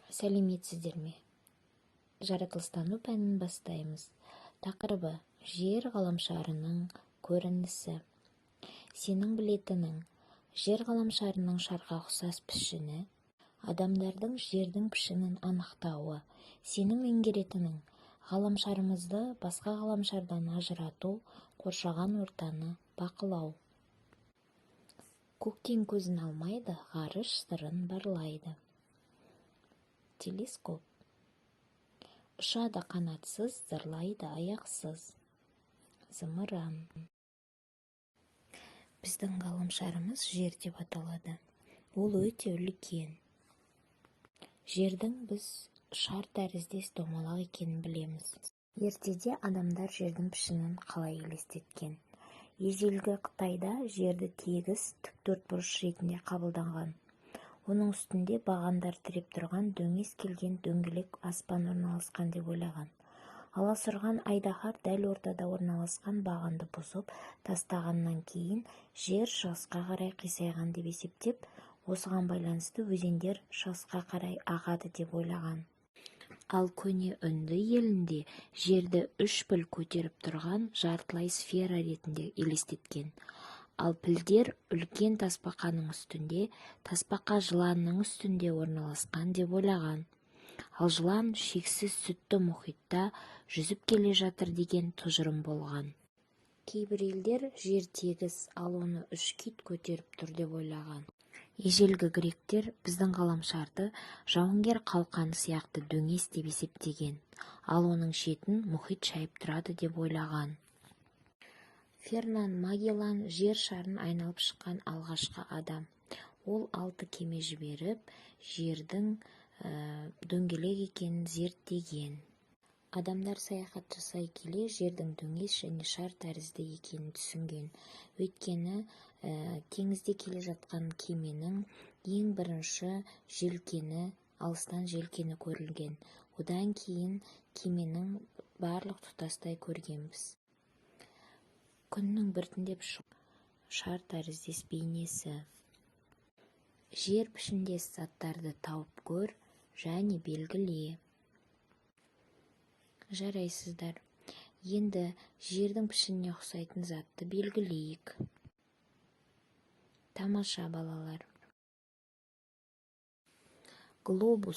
Сәлеметсіздер ме? Жаратылыстану пәнін бастаймыз. Тақырыбы: жер ғаламшарының көрінісі. Сенің білетінің, жер ғаламшарының шарға ұқсас пішіні, адамдардың жердің пішінін анықтауы. Сенің меңгеретінің, ғаламшарымызды басқа ғаламшардан ажырату, қоршаған ортаны бақылау. Көктен көзін алмайды, ғарыш сырын барлайды. Телескоп. Ұшады қанатсыз, зырлайды аяқсыз. Зымыран. Біздің ғаламшарымыз жер деп аталады. Ол өте үлкен. Жердің біз шар тәріздес домалақ екенін білеміз. Ертеде адамдар жердің пішінін қалай елестеткен? Ежелгі Қытайда жерді тегіс тіктөртбұрыш ретінде қабылданған. Оның үстінде бағандар тіреп тұрған дөңес келген дөңгелек аспан орналасқан деп ойлаған. Аласұрған айдаһар дәл ортада орналасқан бағанды бұзып тастағаннан кейін жер шығысқа қарай қисайған деп есептеп, осыған байланысты өзендер шығысқа қарай ағады деп ойлаған. Ал көне үнді елінде жерді үш піл көтеріп тұрған жартылай сфера ретінде елестеткен. Ал пілдер үлкен тасбақаның үстінде, тасбақа жыланның үстінде орналасқан деп ойлаған. Ал жылан шексіз сүтті мұхитта жүзіп келе жатыр деген тұжырым болған. Кейбір елдер жер тегіс, ал оны үш кит көтеріп тұр деп ойлаған. Ежелгі гректер біздің ғаламшарды жауынгер қалқаны сияқты дөңес деп есептеген, ал оның шетін мұхит шайып тұрады деп ойлаған. Фернан Магеллан жер шарын айналып шыққан алғашқы адам. Ол 6 кеме жіберіп, жердің дөңгелек екенін зерттеген. Адамдар саяхат жасай келе жердің дөңес және шар тәрізді екенін түсінген. Өйткені теңізде келе жатқан кеменің ең бірінші желкені, алыстан желкені көрілген. Одан кейін кеменің барлық тұтастай көргенбіз. Күннің біртіндеп шар тәріздес бейнесі. Жер пішіндес заттарды тауып көр және белгіле. Жарайсыздар. Енді жердің пішініне ұқсайтын затты белгілейік. Тамаша балалар. Глобус.